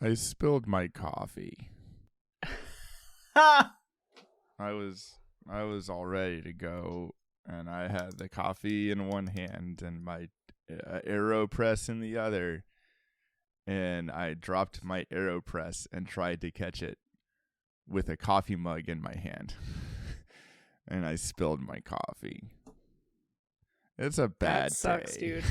I spilled my coffee. Ha! I was all ready to go, and I had the coffee in one hand and my AeroPress in the other, and I dropped my AeroPress and tried to catch it with a coffee mug in my hand, and I spilled my coffee. It's a bad That sucks, day. Dude.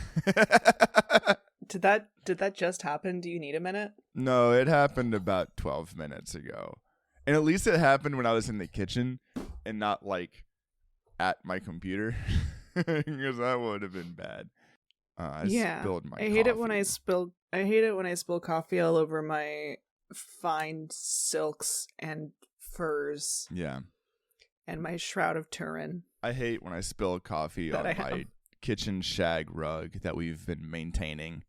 Did that just happen? Do you need a minute? No, it happened about 12 minutes ago. And at least it happened when I was in the kitchen and not like at my computer, because that would have been bad. I spilled my coffee. I hate it when I spill coffee all over my fine silks and furs. Yeah. And my shroud of Turin. I hate when I spill coffee on my kitchen shag rug that we've been maintaining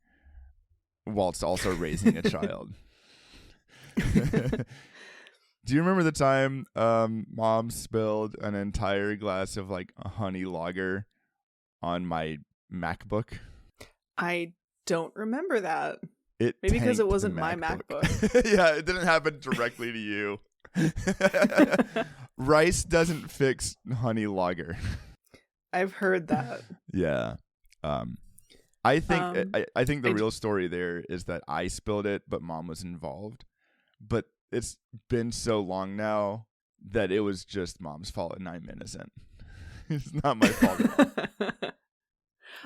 whilst also raising a child. Do you remember the time Mom spilled an entire glass of like a honey lager on my MacBook? I don't remember that. Maybe because it wasn't my MacBook. Yeah, it didn't happen directly to you. Rice doesn't fix honey lager. I've heard that. Yeah. I think I think the real story there is that I spilled it, but Mom was involved. But it's been so long now that it was just Mom's fault and I'm innocent. It's not my fault at all.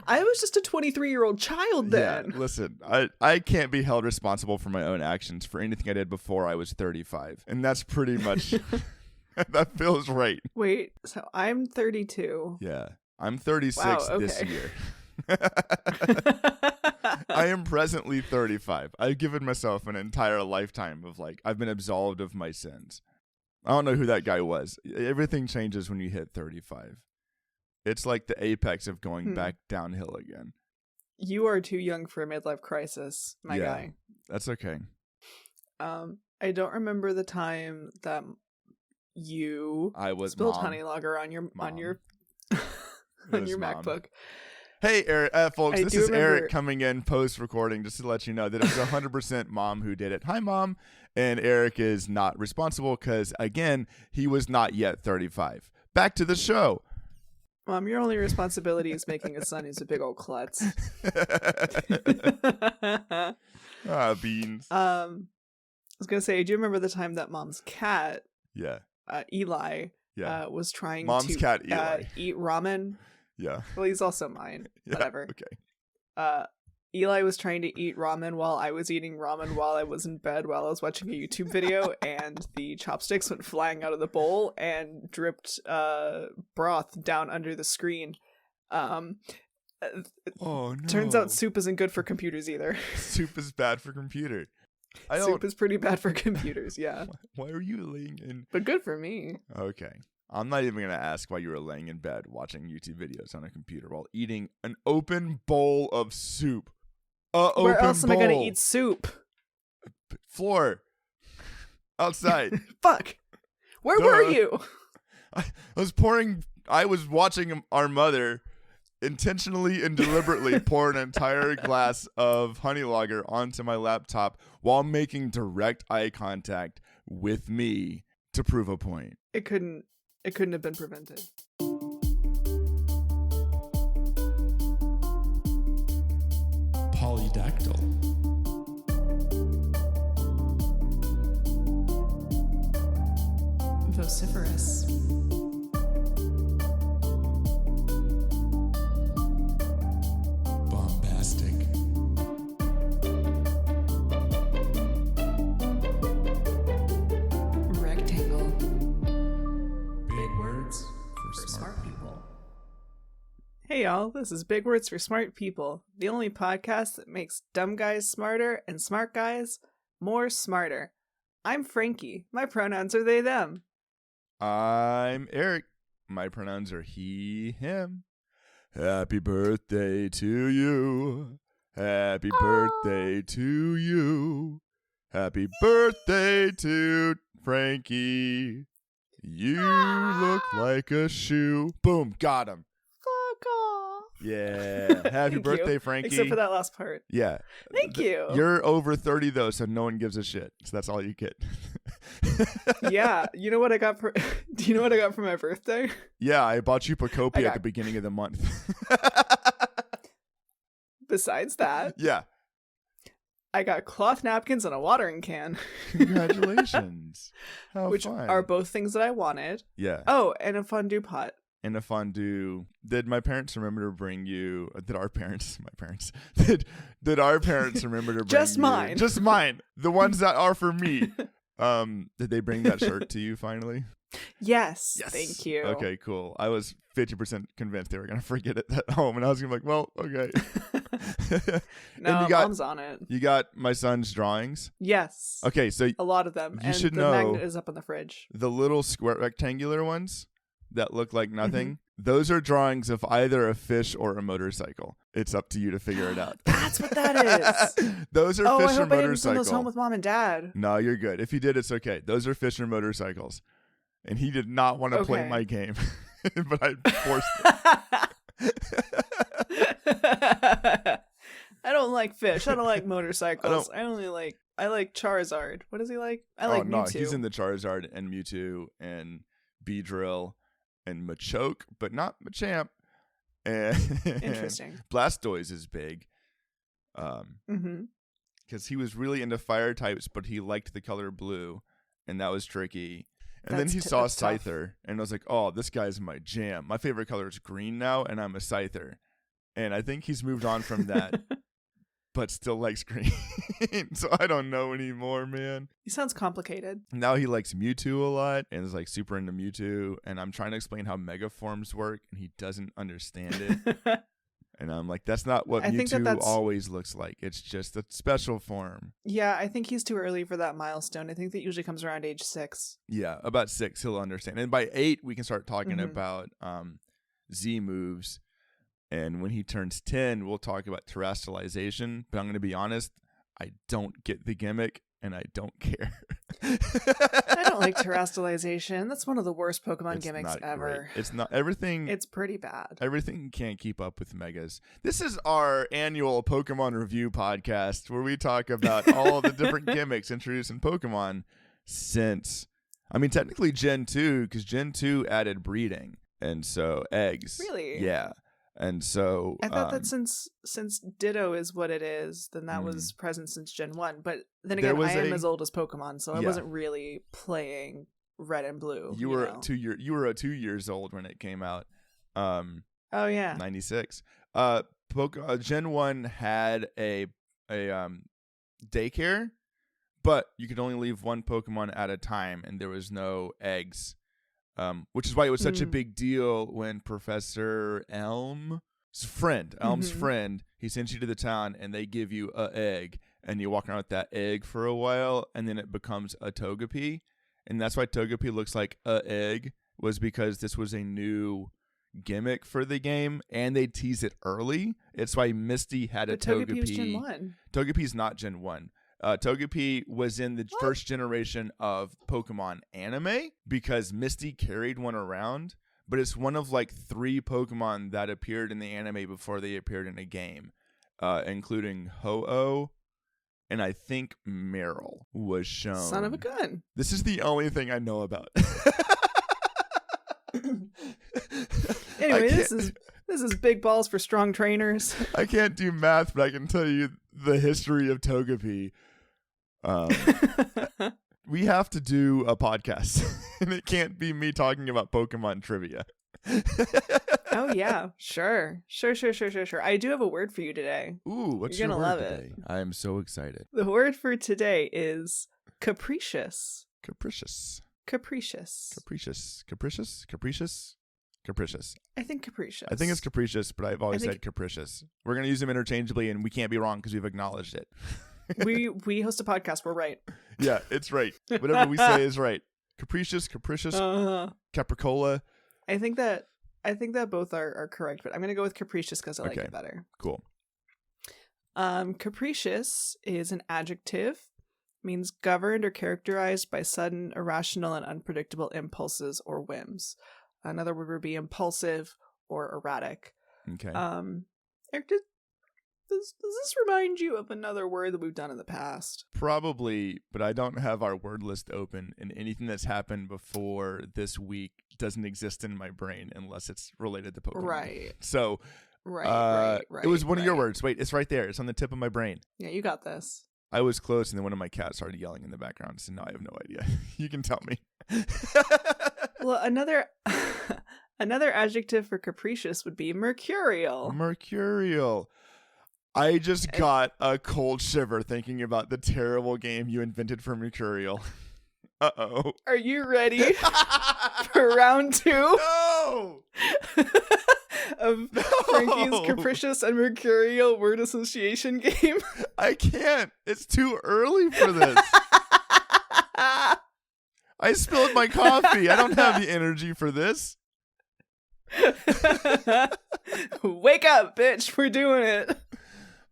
I was just a 23-year-old child then. Yeah, listen, I can't be held responsible for my own actions for anything I did before I was 35. And that's pretty much, that feels right. Wait, so I'm 32. Yeah, I'm 36 this year. I am presently 35. I've given myself an entire lifetime of like, I've been absolved of my sins. I don't know who that guy was. Everything changes when you hit 35. It's like the apex of going back downhill again. You are too young for a midlife crisis, my guy. That's okay. I don't remember the time that you spilled honey lager on your MacBook. Hey, Eric, folks, this is Eric coming in post-recording just to let you know that it was 100% Mom who did it. Hi, Mom. And Eric is not responsible because, again, he was not yet 35. Back to the show. Mom, your only responsibility is making a son who's a big old klutz. Beans. I was going to say, do you remember the time that Mom's cat, Eli, was trying Mom's cat, Eli. Eat ramen? Yeah. Well, he's also mine. Yeah, whatever. Okay. Eli was trying to eat ramen while I was eating ramen while I was in bed while I was watching a YouTube video, and the chopsticks went flying out of the bowl and dripped broth down under the screen. Oh no. Turns out soup isn't good for computers either. Soup is bad for computer. Soup is pretty bad for computers, yeah. Why are you laying in? But good for me. Okay. I'm not even going to ask why you were laying in bed watching YouTube videos on a computer while eating an open bowl of soup. Where else am I going to eat soup? Floor. Outside. Fuck. Where were you? I was watching our mother intentionally and deliberately pour an entire glass of honey lager onto my laptop while making direct eye contact with me to prove a point. It couldn't have been prevented. Polydactyl. Vociferous. Bombastic. Rectangle. Big words for smart people. Hey y'all, this is Big Words for Smart People, the only podcast that makes dumb guys smarter and smart guys more smarter. I'm Frankie. My pronouns are they, them. I'm Eric. My pronouns are he, him. Happy birthday to you. Happy birthday to you. Happy birthday to Frankie. You look like a shoe. Boom, got him. Fuck off. Yeah. Happy Thank birthday, you. Frankie. Except for that last part. Yeah. Thank you. You're over 30 though, so no one gives a shit. So that's all you get. Yeah. You know what I got for Do you know what I got for my birthday? Yeah, I bought you Pocopia I at got- the beginning of the month. Besides that, Yeah. I got cloth napkins and a watering can. Congratulations. How Which fun. are both things that I wanted. Yeah. Oh, and a fondue pot. And a fondue. Did my parents remember to bring you? Did our parents? My parents. Did our parents remember to bring Just you- mine. Just mine. The ones that are for me. Did they bring that shirt to you finally? Yes. Thank you. Okay, cool. I was 50% convinced they were gonna forget it at home, and I was gonna be like, well, okay. No, And you got- Mom's on it. You got my son's drawings. Yes. Okay, so A lot of them. You And should the know- magnet is up in the fridge. the little square rectangular ones that look like nothing, Mm-hmm. those are drawings of either a fish or a motorcycle. It's up to you to figure it out. That's what that is. Those are Oh, fish I or hope I didn't send those motorcycle. home with Mom and Dad. No, you're good. If you did, it's okay. Those are fish or motorcycles. And he did not want to play Okay. my game, but I forced it. I don't like fish. I don't like motorcycles. I like Charizard. What does he like? I like no, Mewtwo. he's in the Charizard and Mewtwo and Beedrill and Machoke, but not Machamp. And Interesting. Blastoise is big. Mm-hmm. Because he was really into fire types, but he liked the color blue, and that was tricky. And then That's he t- saw that's tough. Scyther, and I was like, oh, this guy's my jam. My favorite color is green now, and I'm a Scyther. And I think he's moved on from that, but still likes green. So I don't know anymore, man. He sounds complicated. Now he likes Mewtwo a lot, and is like super into Mewtwo, and I'm trying to explain how Mega Forms work, and he doesn't understand it. And I'm like, that's not what I think Mewtwo that's- always looks like. It's just a special form. Yeah, I think he's too early for that milestone. I think that usually comes around age 6. Yeah, about 6 he'll understand. And by 8 we can start talking Mhm. about Z moves. And when he turns 10, we'll talk about terrestrialization. But I'm going to be honest, I don't get the gimmick and I don't care. I don't like terrestrialization. That's one of the worst Pokemon It's gimmicks not ever. great. It's not everything. It's pretty bad. Everything can't keep up with Megas. This is our annual Pokemon review podcast where we talk about all the different gimmicks introduced in Pokemon since, I mean, technically Gen 2, because Gen 2 added breeding. And so eggs. Really? Yeah. And so I thought that since Ditto is what it is, then that was present since Gen 1. But then There again, was I am a- as old as Pokemon, so I Yeah. wasn't really playing Red and Blue. you were know? 2 years old when it came out. Oh yeah. 96. Gen 1 had a daycare, but you could only leave one Pokemon at a time, and there was no eggs. Which is why it was such a big deal when Professor Elm's friend, he sends you to the town and they give you a egg and you walk around with that egg for a while and then it becomes a Togepi. And that's why Togepi looks like a egg, was because this was a new gimmick for the game and they tease it early. It's why Misty had a But Togepi was Gen 1. Togepi's not Gen 1. Togepi was in the first generation of Pokemon anime because Misty carried one around, but it's one of like 3 Pokemon that appeared in the anime before they appeared in a game, including Ho-Oh, and I think Meryl was shown. Son of a gun. This is the only thing I know about. Anyway, I this is big balls for strong trainers. I can't do math, but I can tell you the history of Togepi. We have to do a podcast, and it can't be me talking about Pokemon trivia. Oh yeah, sure. I do have a word for you today. Ooh, what's You're your gonna word love it. today? I am so excited. The word for today is capricious. Capricious. Capricious. Capricious. Capricious. Capricious. Capricious. I think capricious. I think it's capricious, but I've always think- said capricious. We're going to use them interchangeably, and we can't be wrong because we've acknowledged it. we host a podcast. We're right. Yeah, it's right. Whatever we say is right. Capricious, capricious, capricola. I think that both are correct, but I'm gonna go with capricious because I like Okay. it better. Cool. Capricious is an adjective, means governed or characterized by sudden, irrational, and unpredictable impulses or whims. Another word would be impulsive or erratic. Okay. Eric, does this remind you of another word that we've done in the past? Probably, but I don't have our word list open, and anything that's happened before this week doesn't exist in my brain unless it's related to Pokemon. Right. So, Right. it was one of your words. Wait, it's right there. It's on the tip of my brain. Yeah, you got this. I was close, and then one of my cats started yelling in the background, so now I have no idea. You can tell me. Well, another adjective for capricious would be mercurial. Mercurial. I just got a cold shiver thinking about the terrible game you invented for Mercurial. Uh-oh. Are you ready for round 2? No! Of Frankie's capricious and mercurial word association game? I can't. It's too early for this. I spilled my coffee. I don't have the energy for this. Wake up, bitch. We're doing it.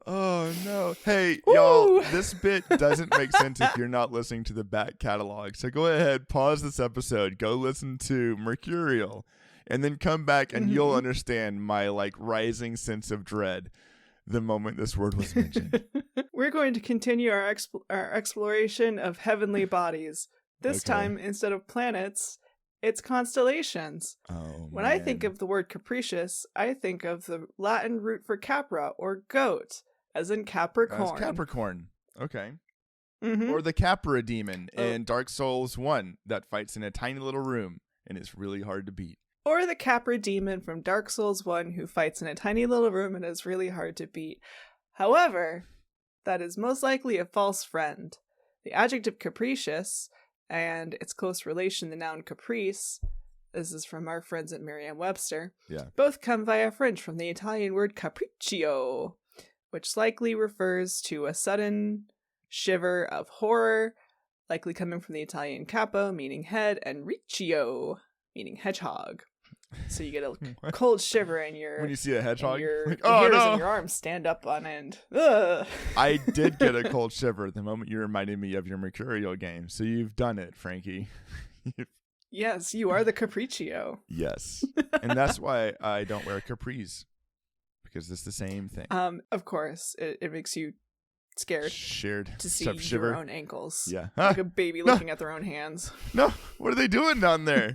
Oh, no. Hey, Woo! y'all, this bit doesn't make sense if you're not listening to the back catalog. So go ahead, pause this episode, go listen to Mercurial, and then come back and you'll understand my, rising sense of dread the moment this word was mentioned. We're going to continue our exploration of heavenly bodies. This Okay. time, instead of planets, it's constellations. Oh, When I think of the word capricious, I think of the Latin root for capra, or goat, as in Capricorn. Capricorn. Okay. Mhm. Or the Capra demon in Dark Souls 1 that fights in a tiny little room and is really hard to beat. Or the Capra demon from Dark Souls 1 who fights in a tiny little room and is really hard to beat. However, that is most likely a false friend. The adjective capricious and its close relation, the noun caprice, this is from our friends at Merriam-Webster, both come via French from the Italian word capriccio, which likely refers to a sudden shiver of horror, likely coming from the Italian capo, meaning head, and riccio, meaning hedgehog. So you get a cold shiver in your... When you see a hedgehog, your oh hairs no! in your arms stand up on end. Ugh. I did get a cold shiver the moment you reminded me of your Mercurial game. So you've done it, Frankie. Yes, you are the capriccio. Yes. And that's why I don't wear capris. Because it's the same thing. Of course, it makes you scared Shared to see stuff shiver. your own ankles. Yeah. Like a baby looking at their own hands. No, what are they doing down there?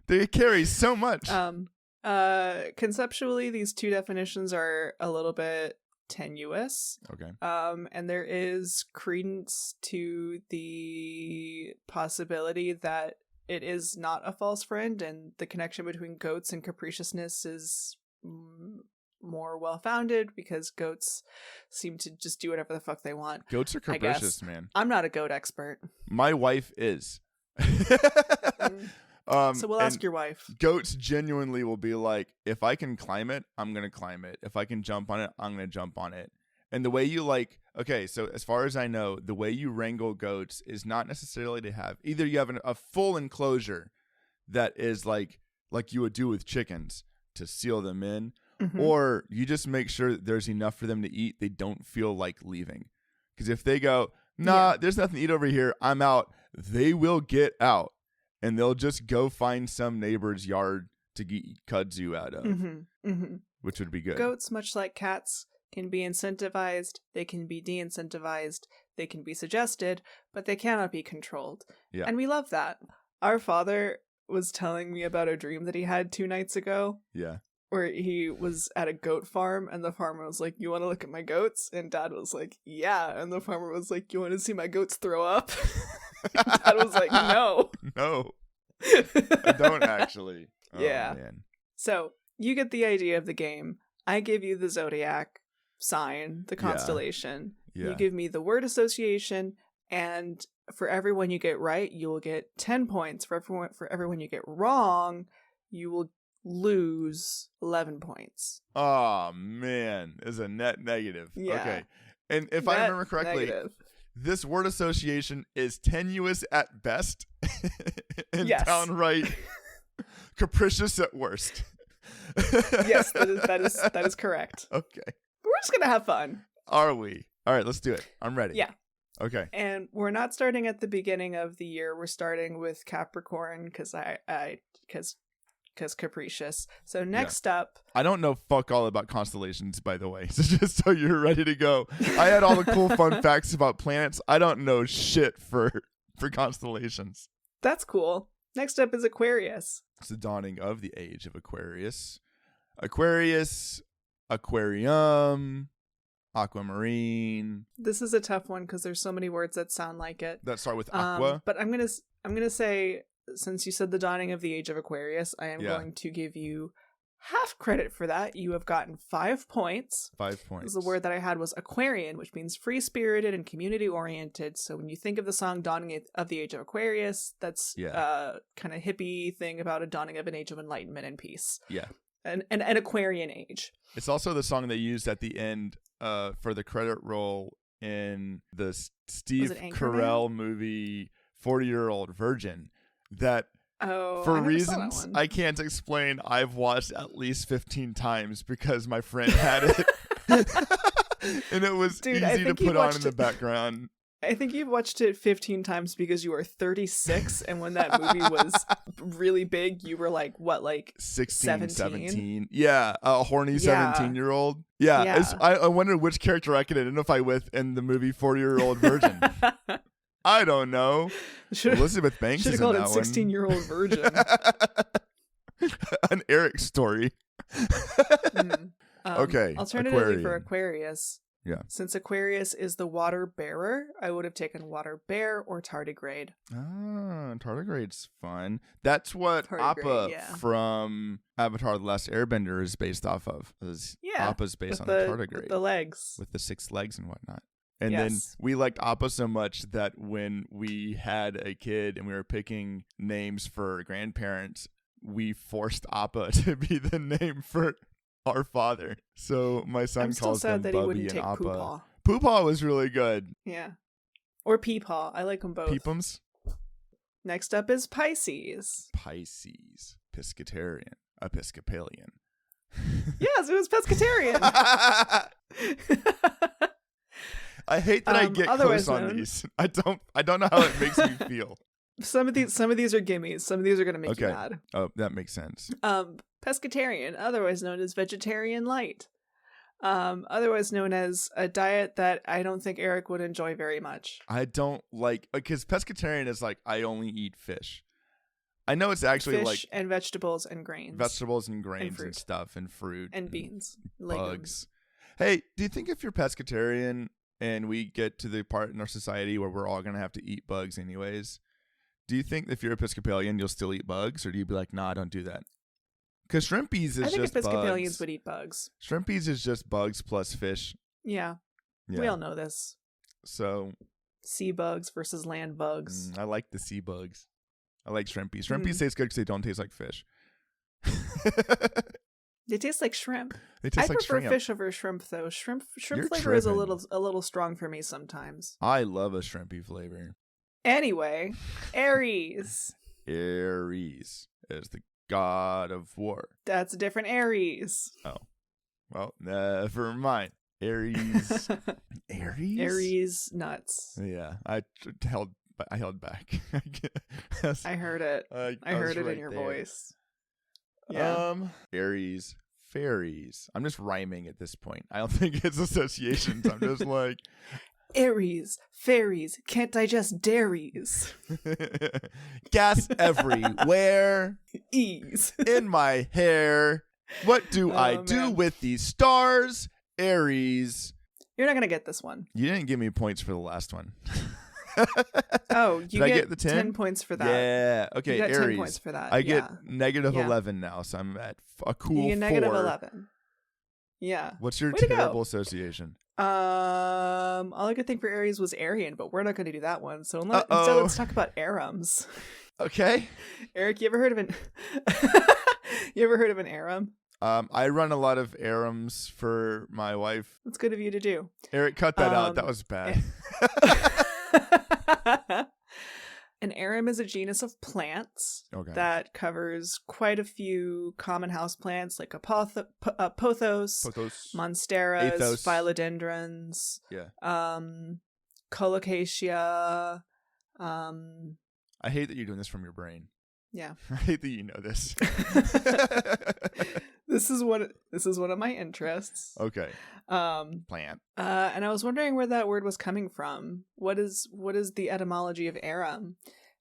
They carry so much. Conceptually, these two definitions are a little bit tenuous. Okay. And there is credence to the possibility that it is not a false friend, and the connection between goats and capriciousness is more well-founded because goats seem to just do whatever the fuck they want. Goats are capricious, man. I'm not a goat expert. My wife is. So we'll ask your wife. Goats genuinely will be like, if I can climb it, I'm going to climb it. If I can jump on it, I'm going to jump on it. And the way you okay, so as far as I know, the way you wrangle goats is not necessarily to have, either you have a full enclosure that is like you would do with chickens to seal them in, or you just make sure that there's enough for them to eat. They don't feel like leaving. Because if they go, there's nothing to eat over here, I'm out, they will get out. And they'll just go find some neighbor's yard to eat kudzu out of, which would be good. Goats, much like cats, can be incentivized, they can be de-incentivized, they can be suggested, but they cannot be controlled. Yeah. And we love that. Our father was telling me about a dream that he had 2 nights ago. Yeah. Where he was at a goat farm, and the farmer was like, "You want to look at my goats?" And Dad was like, "Yeah." And the farmer was like, "You want to see my goats throw up?" And Dad was like, "No." No. I don't actually. Yeah. Oh, man. So, you get the idea of the game. I give you the zodiac sign, the constellation. Yeah. You give me the word association, and for everyone you get right, you will get 10 points. For everyone you get wrong, you will lose 11 points. Oh, man. It's a net negative. Yeah. Okay. And if I remember correctly, this word association is tenuous at best and downright capricious at worst. Yes, that is correct. Okay. We're just going to have fun. Are we? All right, let's do it. I'm ready. Yeah. Okay. And we're not starting at the beginning of the year. We're starting with Capricorn because because Capricious. So next up, I don't know fuck all about constellations, by the way. So just so you're ready to go. I had all the cool fun facts about planets. I don't know shit for constellations. that's cool. Next up is Aquarius. It's the dawning of the age of Aquarius. Aquarius, aquarium, aquamarine. This is a tough one because there's so many words that sound like it. That start with aqua. But I'm gonna say, since you said the dawning of the age of Aquarius, I am going to give you half credit for that. You have gotten 5 points. 5 points. The word that I had was Aquarian, which means free-spirited and community-oriented. So when you think of the song Dawning of the Age of Aquarius, that's kind of hippie thing about a dawning of an age of enlightenment and peace. Yeah. An Aquarian age. It's also the song they used at the end for the credit roll in the Steve Carell movie 40-Year-Old Virgin that for reasons I can't explain, I've watched at least 15 times because my friend had it. And it was easy to put on in the background. I think you've watched it 15 times because you are 36, and when that movie was really big, you were like, what, like 16, 17? Yeah, a horny 17-year-old. Yeah. I wonder which character I could identify with in the movie 40-Year-Old Virgin. I don't know. Elizabeth Banks is in that one. Should have called it 16-Year-Old Virgin. An Eric story. Okay. Alternatively for Aquarius. Yeah. Since Aquarius is the water bearer, I would have taken water bear or tardigrade. Ah, tardigrade's fun. That's what Appa from Avatar: The Last Airbender is based off of. Appa's based on the tardigrade. With the legs. With the 6 legs and whatnot. And then we liked Appa so much that when we had a kid and we were picking names for grandparents, we forced Appa to be the name for our father. So my son calls them Bubby and Appa. Poopaw. Poopaw was really good. Yeah. Or Peepaw. I like them both. Peepums. Next up is Pisces. Pisces. Pescatarian. Episcopalian. Yes, it was pescatarian. I hate that I get close on these. I don't know how it makes me feel. Some of these are gimmies. Some of these are going to make you mad. Oh, that makes sense. Pescatarian, otherwise known as vegetarian light. Otherwise known as a diet that I don't think Eric would enjoy very much. I don't like, because pescatarian is like, I only eat fish. I know it's actually fish like and vegetables and grains. Vegetables and grains and stuff and fruit. And beans. Bugs. Legumes. Hey, do you think if you're pescatarian and we get to the part in our society where we're all going to have to eat bugs anyways, do you think if you're Episcopalian, you'll still eat bugs? Or do you be like, nah, don't do that? Because shrimpies is just bugs. I think Episcopalians would eat bugs. Shrimpies is just bugs plus fish. Yeah. We all know this. So. Sea bugs versus land bugs. I like the sea bugs. I like shrimpies. Shrimpies taste good because they don't taste like fish. They taste like shrimp. They taste I like prefer shrimp. Fish over shrimp though. Shrimp You're flavor is a little strong for me sometimes. I love a shrimpy flavor. Anyway, Aries. Aries is the god of war. That's a different Aries. Oh. Well, never mind. Aries. Aries? Aries nuts. Yeah. I held back. I heard it. I heard it in your voice. Yeah. Aries, fairies. I'm just rhyming at this point. I don't think it's associations. I'm just like Aries, fairies, can't digest dairies. Gas everywhere. Ease. In my hair. What do I do with these stars? Aries. You're not going to get this one. You didn't give me points for the last one. Oh, you get the 10 points for that. Yeah. Okay, you got Aries. 10 points for that. I get negative 11 now, so I'm at a cool 4. You get negative 11. Yeah. What's your terrible association? All I could think for Aries was Aryan, but we're not going to do that one. So instead, let's talk about Arams. Okay. Eric, you ever heard of an Aram? I run a lot of Arams for my wife. That's good of you to do. Eric, cut that out. That was bad. An arum is a genus of plants that covers quite a few common house plants like pothos, monsteras, Athos. philodendrons, colocasia. I hate that you're doing this from your brain. Yeah. I hate that you know this. This is one of my interests. Okay. Plant. And I was wondering where that word was coming from. What is the etymology of arum?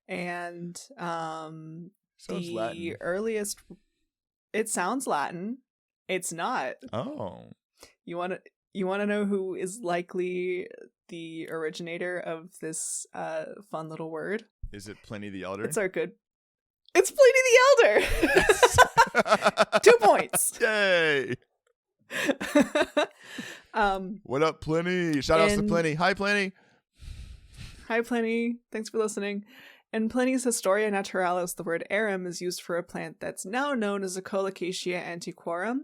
And Sounds the Latin. earliest, it sounds Latin. It's not. Oh. You want to know who is likely the originator of this fun little word? Is it Pliny the Elder? It's Pliny the Elder. 2 points. Yay. What up, Pliny? Shout outs to Pliny. Hi, Pliny. Hi, Pliny. Thanks for listening. In Pliny's Historia Naturalis, the word arum is used for a plant that's now known as a Colocasia antiquorum,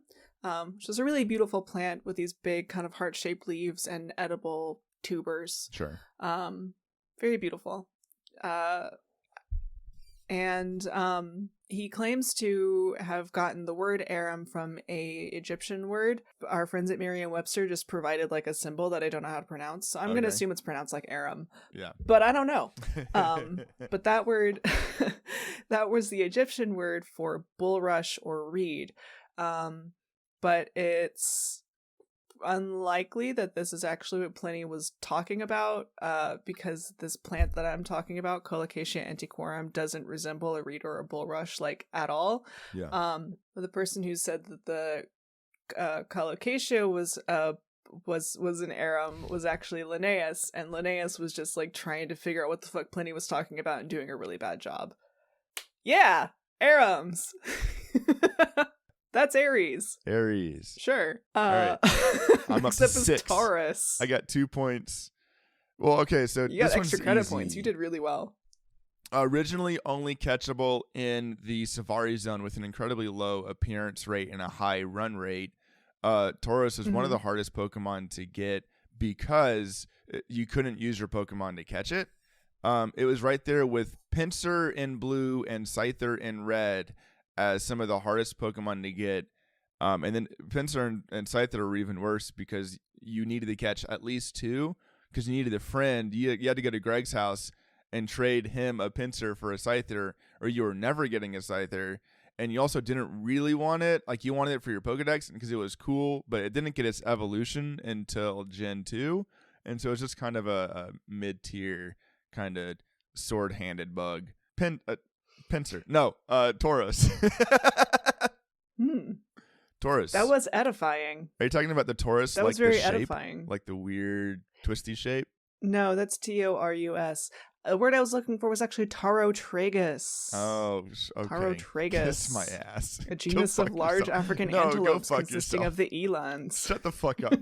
which is a really beautiful plant with these big kind of heart-shaped leaves and edible tubers. Sure. Very beautiful. And he claims to have gotten the word arum from a Egyptian word. Our friends at Merriam-Webster just provided like a symbol that I don't know how to pronounce, so I'm going to assume it's pronounced like arum. Yeah. But I don't know. But that word, that was the Egyptian word for bulrush or reed. But it's unlikely that this is actually what Pliny was talking about, because this plant that I'm talking about, Colocasia antiquorum, doesn't resemble a reed or a bulrush like at all. Yeah. The person who said that the Colocasia was an arum was actually Linnaeus, and Linnaeus was just like trying to figure out what the fuck Pliny was talking about and doing a really bad job. Yeah, arums. That's Aries. Aries. Sure. All right. I'm up to Except 6. it's Taurus. I got 2 points. Well, okay, so You got this extra one's credit easy. points. You did really well. Originally only catchable in the Safari Zone with an incredibly low appearance rate and a high run rate, Tauros is one of the hardest Pokemon to get because you couldn't use your Pokemon to catch it. It was right there with Pinsir in blue and Scyther in red as some of the hardest Pokemon to get. And then Pinsir and Scyther are even worse because you needed to catch at least 2 because you needed a friend. You had to go to Greg's house and trade him a Pinsir for a Scyther, or you were never getting a Scyther. And you also didn't really want it. Like, you wanted it for your Pokedex because it was cool, but it didn't get its evolution until Gen 2. And so it's just kind of a mid-tier kind of sword-handed bug. Pinsir. No, Tauros. Taurus. That was edifying. Are you talking about the Taurus? That was very edifying. Like the weird twisty shape? No, that's Taurus. The word I was looking for was actually Tarotragus. Oh, okay. Tarotragus. Kiss my ass. A genus of large yourself. African No, antelopes go fuck consisting yourself. of the elands. Shut the fuck up.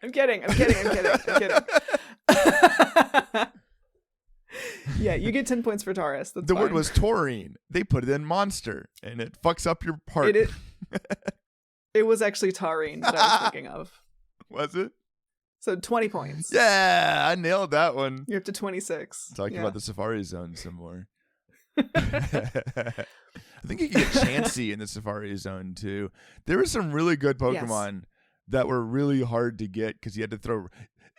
I'm kidding. Yeah, you get 10 points for Taurus. That's The fine. word was taurine. They put it in monster, and it fucks up your heart. It was actually taurine that I was thinking of. Was it? So 20 points. Yeah, I nailed that one. You're up to 26. Talking about the Safari Zone some more. I think you can get Chansey in the Safari Zone too. There were some really good Pokemon that were really hard to get because you had to throw.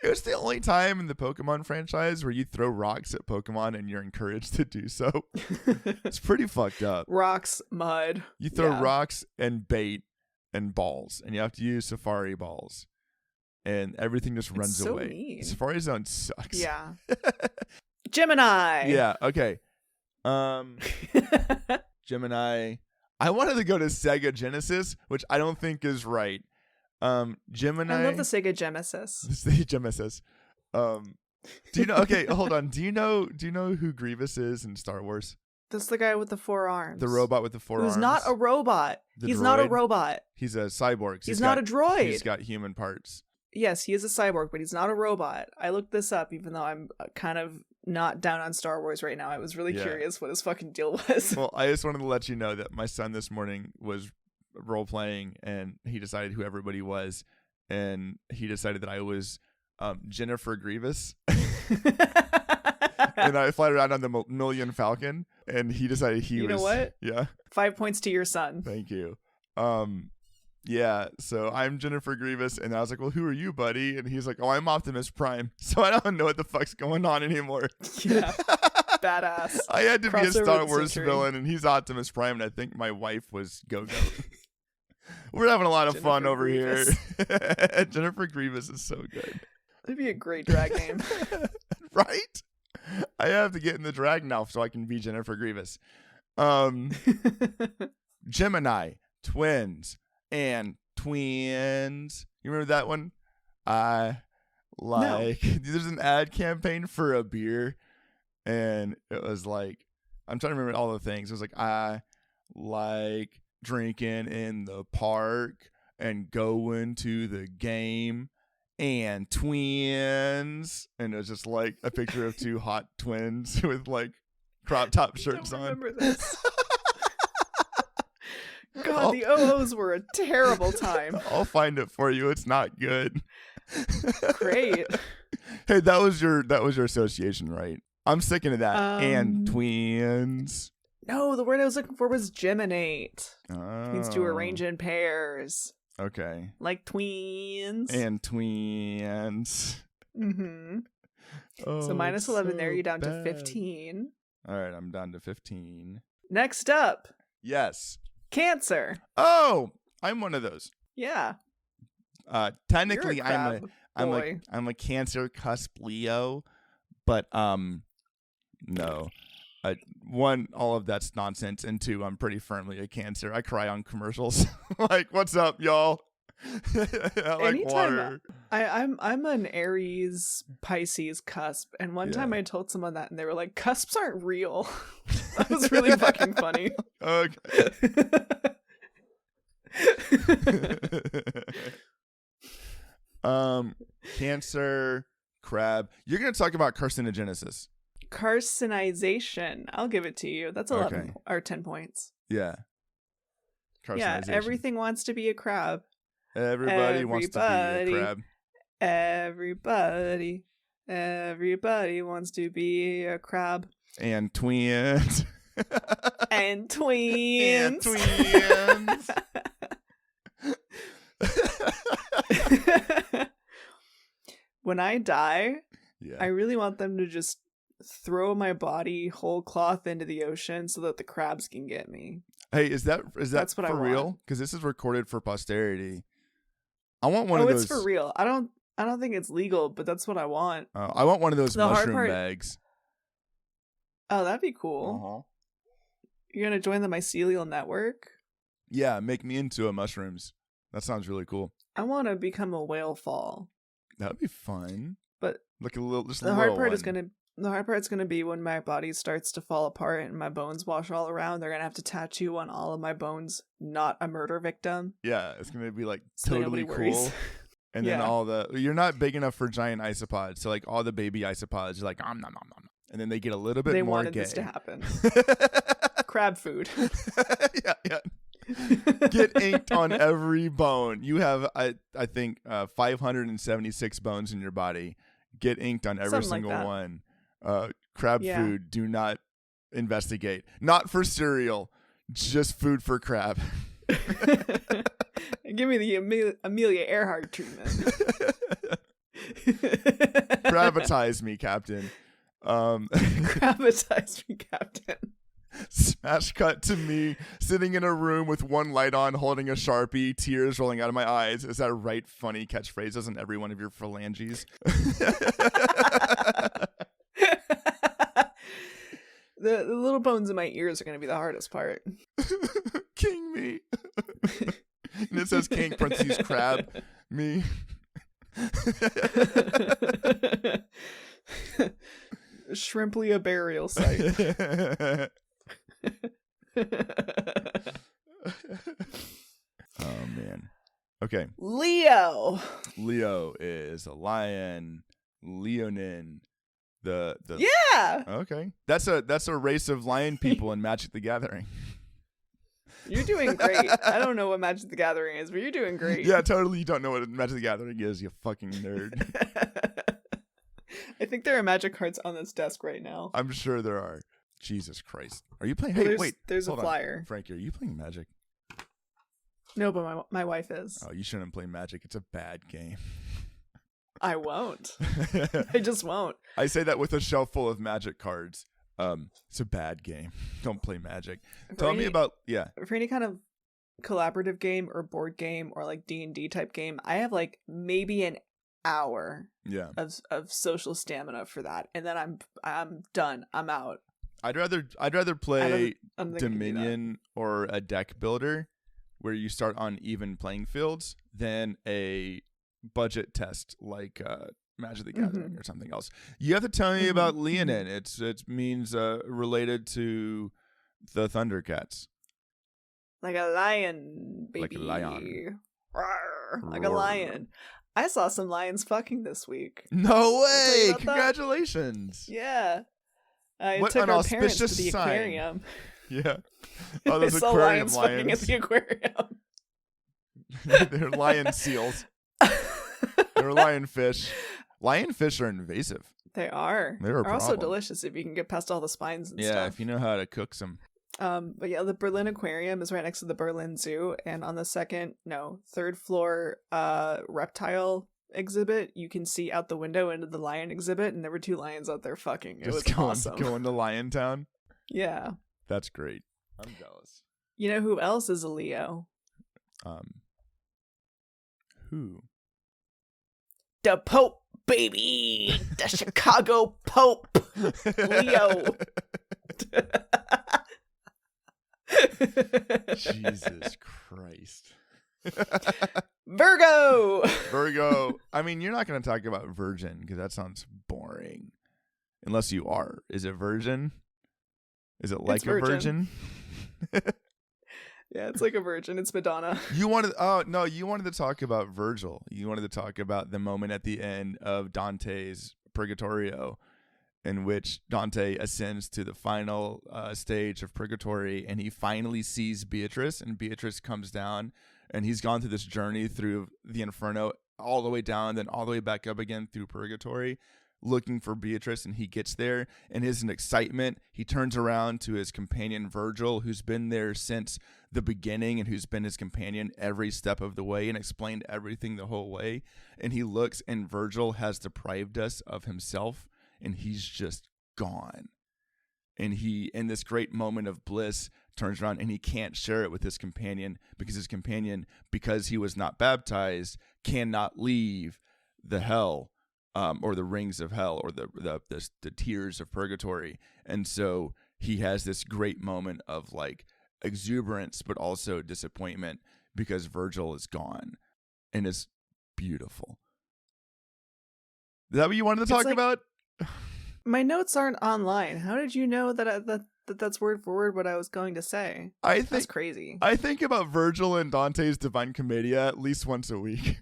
It was the only time in the Pokemon franchise where you throw rocks at Pokemon and you're encouraged to do so. It's pretty fucked up. Rocks, mud. You throw rocks and bait and balls, and you have to use Safari balls. And everything just runs so away. mean. Safari Zone sucks. Yeah. Gemini. Yeah, okay. Gemini. I wanted to go to Sega Genesis, which I don't think is right. Gemini. I love the Sega Genesis. The Genesis. Do you know? Okay, hold on. Do you know who Grievous is in Star Wars? That's the guy with the 4 arms. The robot with the 4 arms. Who's not a robot. He's droid? not a robot. He's a cyborg. He's not a droid. He's got human parts. Yes, he is a cyborg, but he's not a robot. I looked this up, even though I'm kind of not down on Star Wars right now. I was really curious what his fucking deal was. Well, I just wanted to let you know that my son this morning was role playing, and he decided who everybody was, and he decided that I was Jennifer Grievous. And I fly around on the Million Falcon, and he decided he was. You know what? Yeah. 5 points to your son. Thank you. Yeah, so I'm Jennifer Grievous, and I was like, well, who are you, buddy? And he's like, oh, I'm Optimus Prime. So I don't know what the fuck's going on anymore. Yeah. Badass. I had to be a Crossover Star with Wars Century. villain, and he's Optimus Prime, and I think my wife was Go-Go. We're having a lot of fun Jennifer over Grievous. here. Jennifer Grievous is so good. That'd be a great drag name. Right? I have to get in the drag now so I can be Jennifer Grievous. Gemini, twins, and twins. You remember that one? There's an ad campaign for a beer, and it was like, I'm trying to remember all the things. It was like, I like drinking in the park and going to the game and twins. And it was just like a picture of two hot twins with like crop top shirts I don't on. remember this. God, the OOs were a terrible time. I'll find it for you. It's not good. Great. Hey, that was your association, right? I'm sticking to that. And twins. No, the word I was looking for was geminate. Oh. It means to arrange in pairs. Okay. Like tweens. And twins. Mm-hmm. Oh, So minus 11 there, so you're down to bad. 15. All right, I'm down to 15. Next up, Yes. Cancer. Oh, I'm one of those. Yeah. Technically, You're a crab boy. I'm a Cancer cusp Leo, but no. One, all of that's nonsense, and two, I'm pretty firmly a Cancer. I cry on commercials. Like, what's up, y'all? I like water. I'm an Aries Pisces cusp, and one time I told someone that, and they were like, "Cusps aren't real." That was really fucking funny. Okay. Cancer, crab. You're gonna talk about carcinogenesis. Carcinization. I'll give it to you. That's 11 Okay. or 10 points. Yeah. Yeah, Carcinization. everything wants to be a crab. Everybody wants to be a crab. Everybody wants to be a crab. And twins. And twins. And twins. When I die, Yeah. I really want them to just throw my body whole cloth into the ocean so that the crabs can get me. Hey, is that That's what I for real? want. Because this is recorded for posterity. I want one of those. It's for real. I don't think it's legal, but that's what I want. I want one of those The hard mushroom part- bags. Oh, that'd be cool. You're gonna join the mycelial network? Yeah, make me into a mushrooms. That sounds really cool. I want to become a whale fall. That'd be fun. But Like a little, just a the hard little part one. is the hard part's gonna be when my body starts to fall apart and my bones wash all around. They're gonna have to tattoo on all of my bones, not a murder victim. Yeah, it's gonna be like So totally nobody cool. worries. And then Yeah. you're not big enough for giant isopods, so like all the baby isopods are like nom nom nom nom, and then they get a little bit They more wanted gay. this to happen. Crab food. yeah. Get inked on every bone. You have, I think, 576 bones in your body. Get inked on every Something like single that. one. Crab Yeah. food, do not investigate. Not for cereal, just food for crab. Give me the Amelia Earhart treatment. Gravitize me, Captain. Gravitize me, Captain. Smash cut to me sitting in a room with one light on, holding a Sharpie, tears rolling out of my eyes. Is that right? Funny catchphrases in every one of your phalanges. The little bones in my ears are going to be the hardest part. King me. And it says king, parentheses, crab, me. Shrimply a burial site. Oh, man. Okay. Leo. Leo is a lion. Leonin. The Yeah. Okay. That's a race of lion people in Magic the Gathering. You're doing great. I don't know what Magic the Gathering is, but you're doing great. Yeah, totally. You don't know what Magic the Gathering is, you fucking nerd. I think there are magic cards on this desk right now. I'm sure there are. Jesus Christ. Are you playing? Well, Hey, there's- wait. there's a hold on. flyer. Frankie, are you playing Magic? No, but my wife is. Oh, you shouldn't play Magic. It's a bad game. I won't. I just won't. I say that with a shelf full of Magic cards. It's a bad game. Don't play Magic. For Tell me about for any kind of collaborative game or board game or like D&D type game, I have like maybe an hour of social stamina for that, and then I'm done. I'm out. I'd rather play I don't think I can do Dominion or a deck builder where you start on even playing fields than a budget test like Magic the Gathering or something else. You have to tell me about Leonin. It means related to the Thundercats. Like a lion, baby. Like a lion. Rawr, like a lion. I saw some lions fucking this week. No way! about that? Congratulations. Yeah. I What took an our parents to auspicious the sign. aquarium. Yeah. Oh, I those saw aquarium lions fucking at lions. the aquarium. They're lion seals. They're lionfish. Lionfish are invasive. They are. They're a They're also problem. delicious if you can get past all the spines and Yeah, stuff. if you know how to cook some. But yeah, the Berlin Aquarium is right next to the Berlin Zoo, and on the third floor reptile exhibit, you can see out the window into the lion exhibit, and there were 2 lions out there fucking. It was awesome. Going to Lion Town. Yeah. That's great. I'm jealous. You know who else is a Leo? Who? The Pope, baby! The Chicago Pope! Leo! Jesus Christ. Virgo! I mean, you're not going to talk about virgin because that sounds boring. Unless you are. Is it virgin? Is it like It's a virgin? Yeah, it's like a virgin. It's Madonna. You wanted to talk about Virgil. You wanted to talk about the moment at the end of Dante's Purgatorio in which Dante ascends to the final stage of Purgatory, and he finally sees Beatrice, and Beatrice comes down, and he's gone through this journey through the Inferno all the way down, then all the way back up again through Purgatory, looking for Beatrice, and he gets there, and his excitement, he turns around to his companion Virgil, who's been there since the beginning and who's been his companion every step of the way and explained everything the whole way, and he looks, and Virgil has deprived us of himself, and he's just gone. And he, in this great moment of bliss, turns around and he can't share it with his companion because he was not baptized, cannot leave the hell, or the rings of hell, or the tears of purgatory. And so he has this great moment of like exuberance, but also disappointment because Virgil is gone, and it's beautiful. Is that what you wanted to talk about? My notes aren't online. How did you know that's word for word what I was going to say? That's crazy. I think about Virgil and Dante's Divine Commedia at least once a week.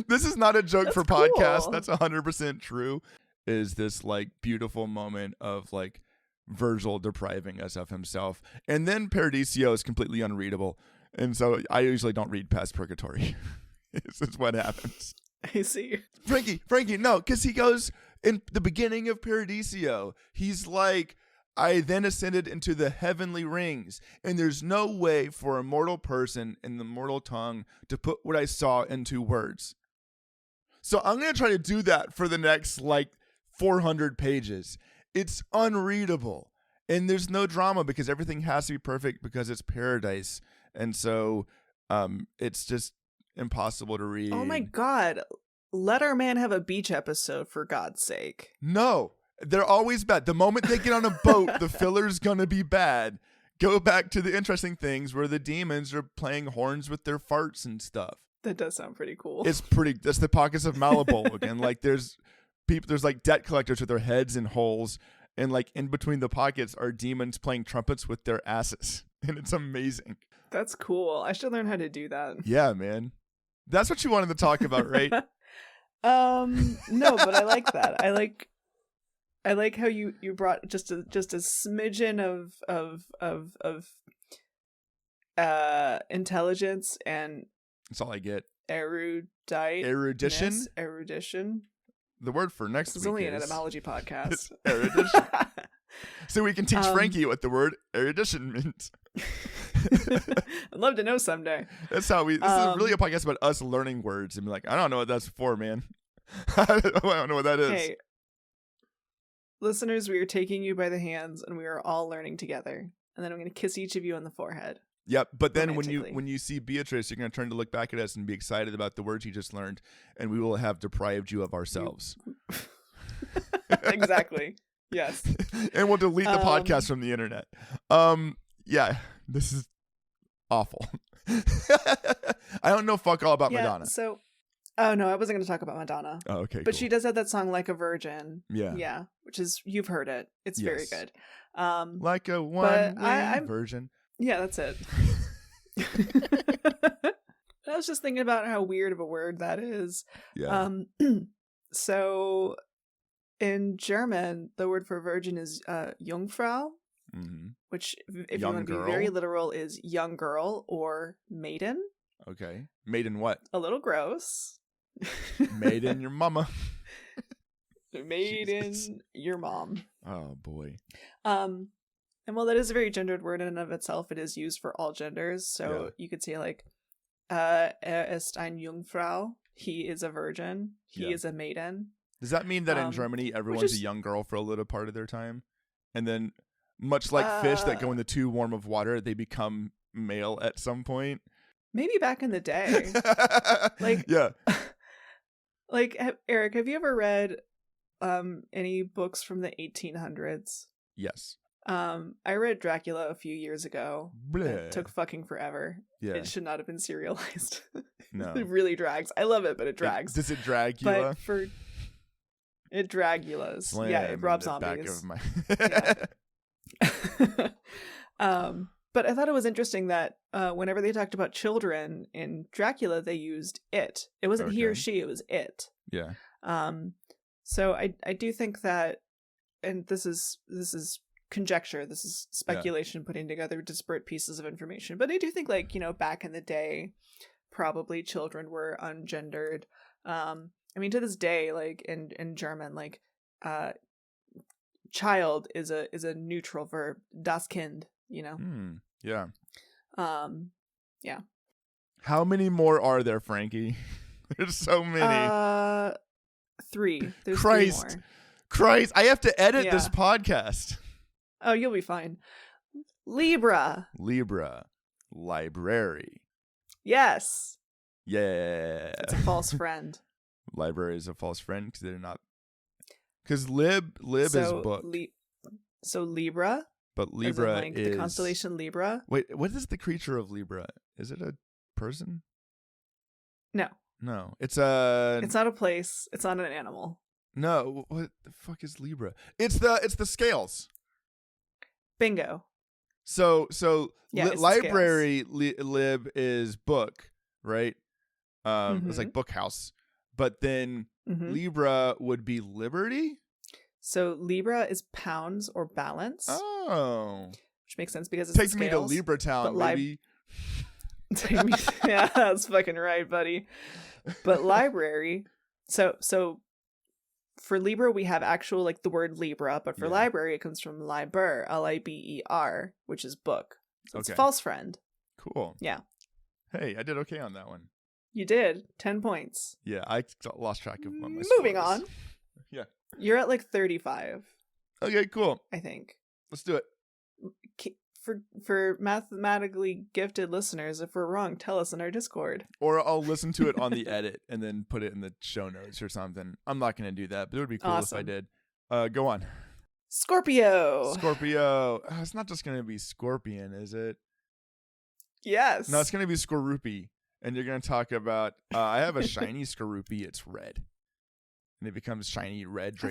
This is not a joke for cool. podcast. That's 100% true. Is this like beautiful moment of like Virgil depriving us of himself, and then Paradiso is completely unreadable, and so I usually don't read past Purgatory. This is what happens. I see. Frankie, no, because he goes in the beginning of Paradiso. He's like, I then ascended into the heavenly rings, and there's no way for a mortal person in the mortal tongue to put what I saw into words. So I'm going to try to do that for the next like 400 pages. It's unreadable, and there's no drama because everything has to be perfect because it's paradise. And so it's just impossible to read. Oh my god. Let our man have a beach episode, for God's sake. No, they're always bad. The moment they get on a boat, the filler's gonna be bad. Go back to the interesting things where the demons are playing horns with their farts and stuff. That does sound pretty cool. That's the pockets of Malibu again. Like there's like debt collectors with their heads in holes, and like in between the pockets are demons playing trumpets with their asses. And it's amazing. That's cool. I should learn how to do that. Yeah, man. That's what you wanted to talk about, right? No, but I like that. I like how you brought just a smidgen of intelligence and That's all I get. Erudition. The word for next This is week only is an etymology podcast. It's erudition. So we can teach Frankie what the word erudition means. I'd love to know someday. That's how this is really a podcast about us learning words and be like, I don't know what that's for, man. I don't know what that is. Hey, listeners, we are taking you by the hands and we are all learning together. And then I'm going to kiss each of you on the forehead. Yep. But then romantically. when you see Beatrice, you're going to turn to look back at us and be excited about the words you just learned, and we will have deprived you of ourselves. Exactly. Yes. And we'll delete the podcast from the internet. Yeah, this is awful. I don't know fuck all about Madonna. So, oh no, I wasn't going to talk about Madonna. Oh, okay. But cool. she does have that song "Like a Virgin." Yeah. Yeah, which is, you've heard it. It's very Yes. good. Like a one I'm virgin. Yeah, that's it. I was just thinking about how weird of a word that is. Yeah. So in German, the word for virgin is Jungfrau, Mm-hmm. which, if Young you want to girl? be very literal, is young girl or maiden. Okay. Maiden what? A little gross. Maiden your mama. Maiden Jesus. your mom. Oh boy. And while that is a very gendered word in and of itself, it is used for all genders. So you could say like, ist ein Jungfrau. He is a virgin. He is a maiden. Does that mean that in Germany everyone's a young girl for a little part of their time, and then, much like fish that go in the too warm of water, they become male at some point? Maybe back in the day. Like, yeah. Like, Eric, have you ever read any books from the 1800s? Yes. I read Dracula a few years ago. Bleh. It took fucking forever. Yeah. It should not have been serialized. No. It really drags. I love it, but it drags. Does it drag you? But for it Dragulas. Yeah, it Rob Zombies. But I thought it was interesting that whenever they talked about children in Dracula, they used it. It wasn't he or she, it was it. Yeah. So I do think that, and this is conjecture, this is speculation, putting together disparate pieces of information, but I do think, like, back in the day, probably children were ungendered. I mean, to this day, like in German, like child is a neutral verb, das Kind, Yeah. Yeah. How many more are there, Frankie? There's so many. 3. There's Christ. 3 more. Christ, I have to edit this podcast. Oh, you'll be fine. Libra. Library. Yes. Yeah. It's a false friend. Library is a false friend because they're not. Because lib is book. So Libra. But Libra like is the constellation Libra. Wait, what is the creature of Libra? Is it a person? No. No, it's not a place. It's not an animal. No, what the fuck is Libra? It's the scales. Bingo. So library lib is book, right? It's like book house. But then Libra would be liberty. So Libra is pounds or balance. Oh, which makes sense because it's take me to Libra Town, baby. Yeah, that's fucking right, buddy. But library. So for Libra we have actual, like, the word Libra, but for library it comes from liber, Liber, which is book. So it's false friend. Cool. Yeah. Hey, I did okay on that one. You did. 10 points. Yeah, I lost track of what my Moving score on. is. Yeah. You're at like 35. Okay, cool. I think. Let's do it. For mathematically gifted listeners, if we're wrong, tell us in our Discord. Or I'll listen to it on the edit and then put it in the show notes or something. I'm not going to do that, but it would be cool if I did. Go on. Scorpio. It's not just going to be scorpion, is it? Yes. No, it's going to be Skorupi. And you're going to talk about, I have a shiny Skorupi. It's red. And it becomes shiny red Drapion.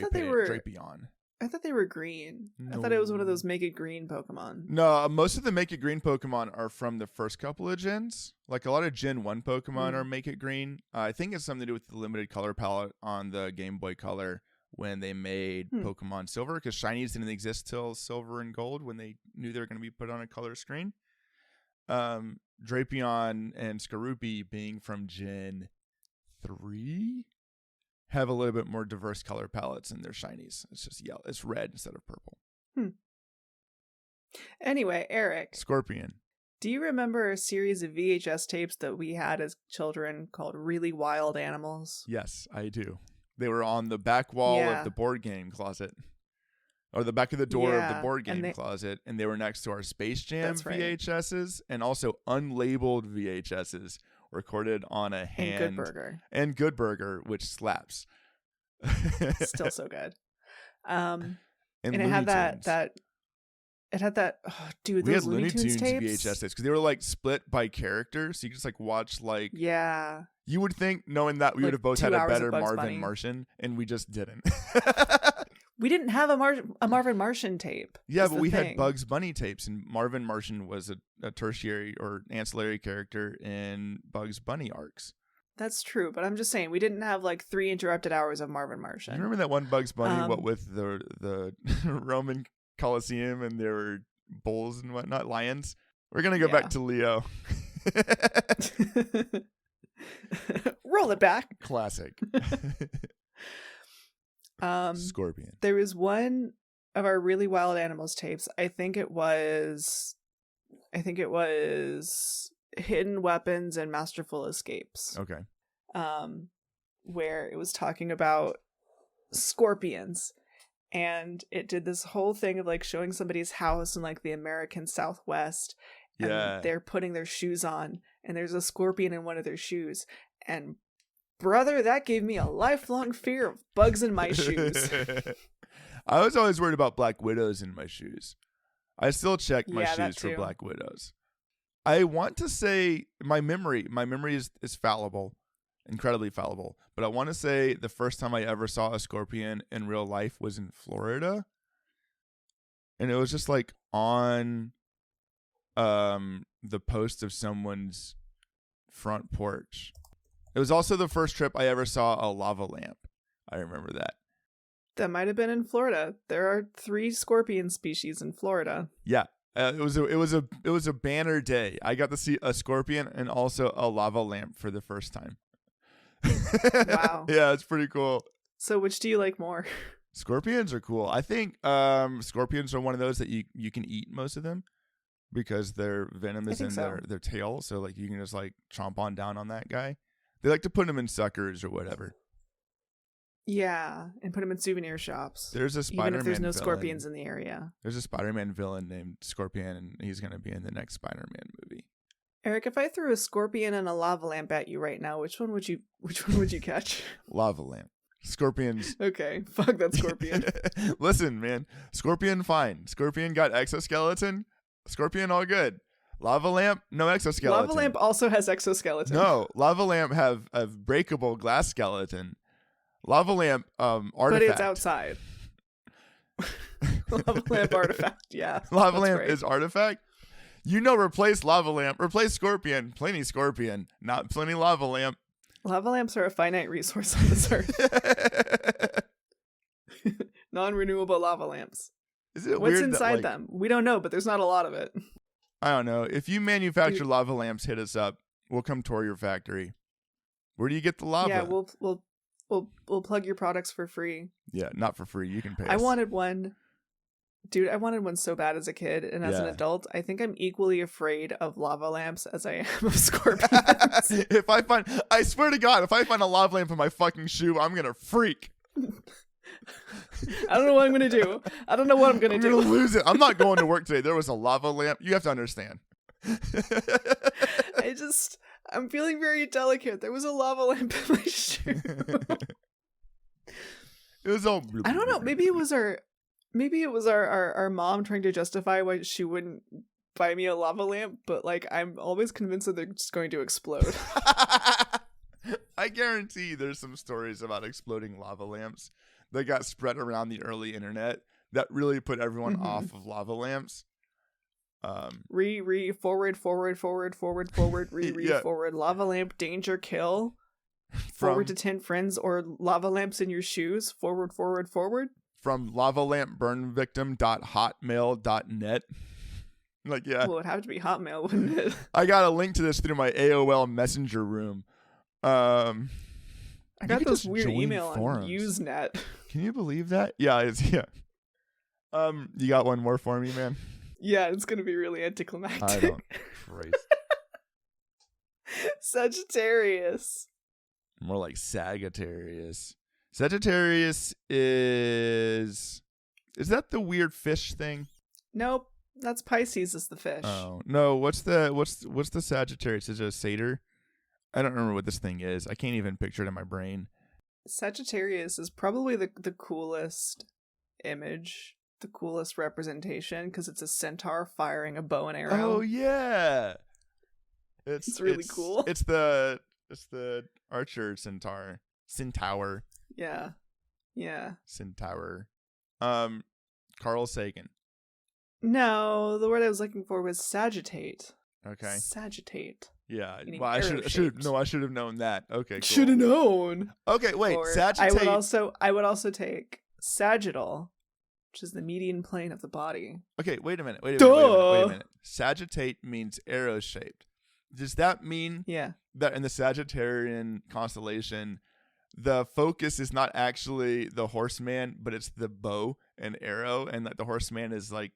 I thought they were green. No. I thought it was one of those Make It Green Pokemon. No, most of the Make It Green Pokemon are from the first couple of gens. Like a lot of Gen 1 Pokemon are Make It Green. I think it's something to do with the limited color palette on the Game Boy Color when they made Pokemon Silver, because shinies didn't exist till Silver and Gold when they knew they were going to be put on a color screen. Drapion and Skorupi, being from Gen 3, have a little bit more diverse color palettes in their shinies. It's just yellow. It's red instead of purple. Anyway, Eric. Scorpion. Do you remember a series of VHS tapes that we had as children called Really Wild Animals? Yes, I do. They were on the back wall of the board game closet. or the back of the door of the Yeah, board and game closet, and they were next to our Space Jam That's right. VHSs and also unlabeled VHSs recorded on a and hand. Good Burger. And Good Burger, which slaps. Still so good. And it Looney had Tunes. it had that dude, We had those Looney Tunes tapes. VHS tapes because they were like split by character, so you could just like watch like. Yeah. You would think, knowing that we would Like have both 2 had a hours of better Bugs Marvin Bunny. Martian, and we just didn't. We didn't have a Marvin Martian tape. Yeah, is but the we had thing. Bugs Bunny tapes, and Marvin Martian was a tertiary or ancillary character in Bugs Bunny arcs. That's true, but I'm just saying we didn't have like 3 interrupted hours of Marvin Do Martian. you remember that one Bugs Bunny, what Um, with the Roman Colosseum and there were bulls and whatnot, lions? We're going to go Yeah. back to Leo. Roll it back. Classic. Scorpion. There was one of our Really Wild Animals tapes. I think it was Hidden Weapons and Masterful Escapes. Okay. Where it was talking about scorpions, and it did this whole thing of like showing somebody's house in like the American Southwest, and Yeah. they're putting their shoes on, and there's a scorpion in one of their shoes, and brother, that gave me a lifelong fear of bugs in my shoes. I was always worried about black widows in my shoes. I still check my Yeah, that shoes for too. black widows. I want to say my memory is fallible, incredibly fallible. But I want to say the first time I ever saw a scorpion in real life was in Florida. And it was just like on the post of someone's front porch. It was also the first trip I ever saw a lava lamp. I remember that. That might have been in Florida. There are 3 scorpion species in Florida. Yeah. It was a banner day. I got to see a scorpion and also a lava lamp for the first time. Wow. Yeah, it's pretty cool. So which do you like more? Scorpions are cool. I think scorpions are one of those that you can eat most of them because their venom is think in so. their tail. So like you can just like chomp on down on that guy. They like to put them in suckers or whatever. Yeah, and put them in souvenir shops. There's a Spider-Man Even if there's no villain. scorpions in the area. There's a Spider-Man villain named Scorpion, and he's going to be in the next Spider-Man movie. Eric, if I threw a scorpion and a lava lamp at you right now, which one would you catch? Lava lamp. Scorpions. Okay, fuck that scorpion. Listen, man. Scorpion, fine. Scorpion got exoskeleton. Scorpion, all good. Lava lamp, no exoskeleton. Lava lamp also has exoskeleton. No, lava lamp have a breakable glass skeleton. Lava lamp, artifact. But it's outside. Lava lamp artifact, yeah. Lava that's lamp right. is artifact. Replace lava lamp. Replace scorpion. Plenty scorpion. Not plenty lava lamp. Lava lamps are a finite resource on this earth. Non-renewable lava lamps. Is it What's weird inside that, like, them? We don't know, but there's not a lot of it. I don't know. If you manufacture Dude. lava lamps, hit us up. We'll come tour your factory. Where do you get the lava? Yeah, we'll plug your products for free. Yeah, not for free. You can pay us. I wanted one. Dude, I wanted one so bad as a kid, and as an Yeah. adult, I think I'm equally afraid of lava lamps as I am of scorpions. I swear to God, if I find a lava lamp in my fucking shoe, I'm gonna freak. I don't know what I'm gonna do. I don't know what I'm gonna I'm do. gonna lose it. I'm not going to work today. There was a lava lamp. You have to understand. I'm feeling very delicate. There was a lava lamp in my shoe. It was all. I don't know. Maybe it was our mom trying to justify why she wouldn't buy me a lava lamp, but like I'm always convinced that they're just going to explode. I guarantee there's some stories about exploding lava lamps that got spread around the early internet that really put everyone Mhm. off of lava lamps. Forward, Yeah. forward, lava lamp, danger, kill. Forward to 10 friends or lava lamps in your shoes. Forward. From lavalampburnvictim.hotmail.net. Like, yeah. Well, it would have to be Hotmail, wouldn't it? I got a link to this through my AOL Messenger room. I You got could this just weird join email on forums. Usenet. Can you believe that? Yeah, yeah. You got one more for me, man? Yeah, it's gonna be really anticlimactic. I don't. Christ. Sagittarius. More like Sagittarius. Sagittarius is Is that the weird fish thing? Nope. That's Pisces is the fish. Oh no! What's the Sagittarius? Is it a satyr? I don't remember what this thing is. I can't even picture it in my brain. Sagittarius is probably the coolest image, the coolest representation, because it's a centaur firing a bow and arrow. Oh yeah, it's really cool. It's the archer centaur. Yeah. Centaur. Carl Sagan. No, the word I was looking for was sagitate. Okay. Sagitate. Yeah. Meaning Well, I should have known that. Okay, cool. Should have known. Okay, wait. Or Sagitate. I would also take sagittal, which is the median plane of the body. Okay, wait a minute. Duh. Sagitate means arrow shaped. Does that mean that in the Sagittarian constellation, the focus is not actually the horseman, but it's the bow and arrow, and that the horseman is like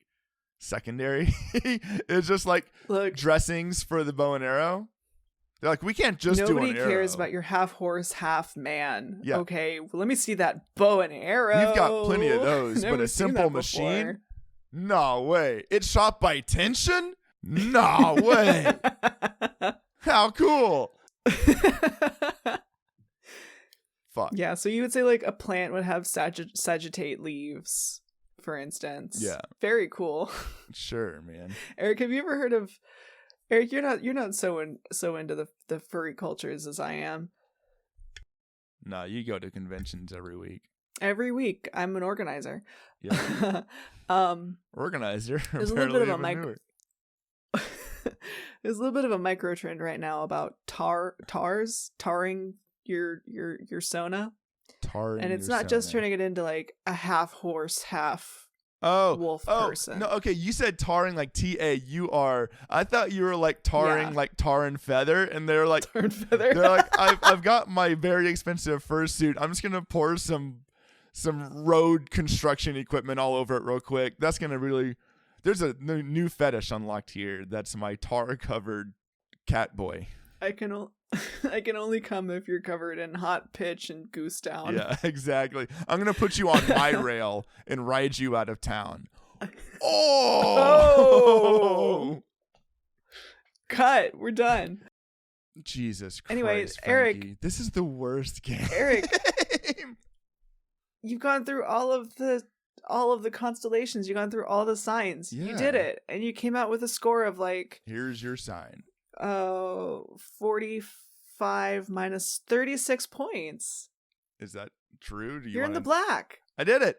secondary? It's just like dressings for the bow and arrow. They're like, we can't just do an arrow. Nobody cares about your half horse, half man. Yeah. Okay, well, let me see that bow and arrow. We've got plenty of those, but a simple machine? No way. It's shot by tension? No way. How cool. Fuck. Yeah, so you would say like a plant would have sagittate leaves, for instance. Yeah. Very cool. Sure, man. Eric, have you ever heard of Eric, you're not so into the furry cultures as I am. No, you go to conventions every week. Every week. I'm an organizer. Yeah. Organizer. There's a little bit of a there's a little bit of a micro trend right now about tarring your sona. Tarring, and it's not just turning it into like a half horse, half wolf person. No, okay, you said tarring like TAUR. I thought you were like tarring like tar and feather, and they're like tar and feather. They're like, I've got my very expensive fursuit. I'm just gonna pour some road construction equipment all over it real quick. That's gonna really. There's a new fetish unlocked here. That's my tar covered cat boy. I can only come if you're covered in hot pitch and goose down. Yeah, exactly. I'm gonna put you on my rail and ride you out of town. Oh! Cut. We're done. Jesus Christ. Anyways, Frankie, Eric, this is the worst game. Eric, you've gone through all of the constellations. You've gone through all the signs. Yeah. You did it, and you came out with a score of like. Here's your sign. 45 minus 36 points. Is that true? You're in the black. I did it.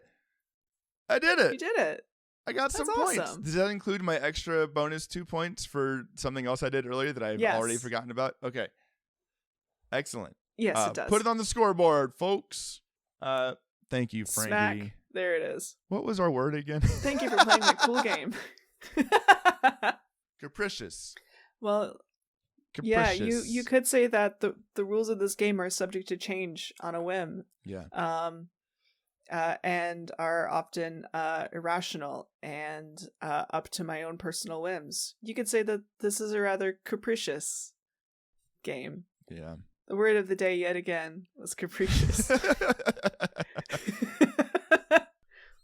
You did it. I got some points. Awesome. Does that include my extra bonus 2 points for something else I did earlier that I've already forgotten about? Okay. Excellent. Yes, it does. Put it on the scoreboard, folks. Thank you, Frankie. Smack. There it is. What was our word again? Thank you for playing my cool game. Capricious. Well, Capricious. Yeah, you could say that the rules of this game are subject to change on a whim. Yeah. And are often irrational and up to my own personal whims. You could say that this is a rather capricious game. Yeah. The word of the day yet again was capricious.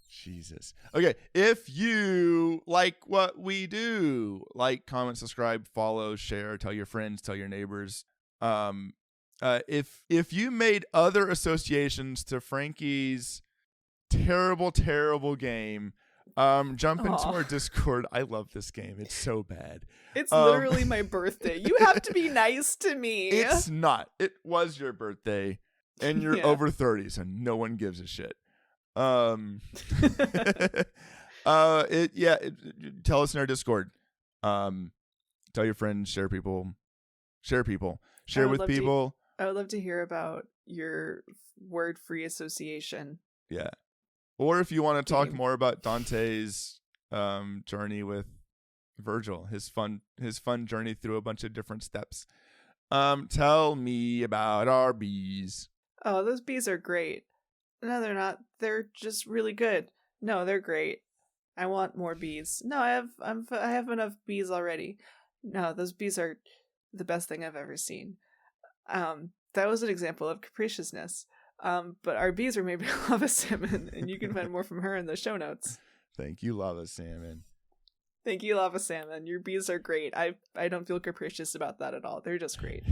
Jesus. Okay, if you like what we do, like, comment, subscribe, follow, share, tell your friends, tell your neighbors. If you made other associations to Frankie's terrible game, jump into our Discord. I love this game. It's so bad. It's literally my birthday. You have to be nice to me. It's not. It was your birthday, and you're over 30, so no one gives a shit. Tell us in our Discord. Tell your friends, share with people. I would love to hear about your word-free association. Yeah. Or if you want to talk more about Dante's journey with Virgil, his fun journey through a bunch of different steps. Tell me about our bees. Oh, those bees are great. No, they're not. They're just really good. No, they're great. I want more bees. No, I have enough bees already. No, those bees are the best thing I've ever seen. That was an example of capriciousness. But our bees are made by Lava Salmon, and you can find more from her in the show notes. Thank you, Lava Salmon. Thank you, Lava Salmon. Your bees are great. I don't feel capricious about that at all. They're just great.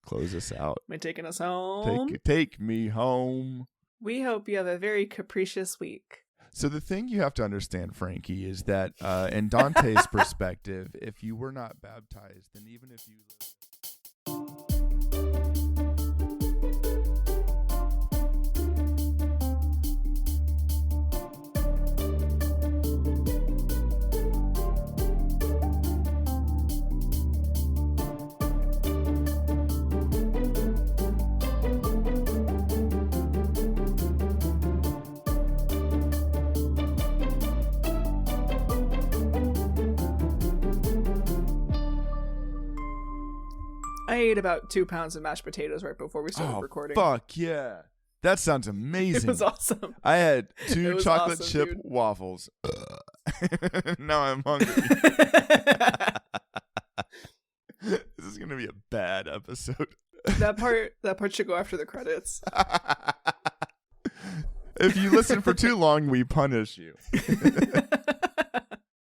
Close us out. Am I taking us home? Take me home. We hope you have a very capricious week. So the thing you have to understand, Frankie, is that in Dante's perspective, if you were not baptized, then even if you... I ate about 2 pounds of mashed potatoes right before we started recording. Fuck yeah. That sounds amazing. It was awesome. I had 2 chocolate awesome, chip dude. waffles. Now I'm hungry. This is going to be a bad episode. That part should go after the credits. If you listen for too long, we punish you.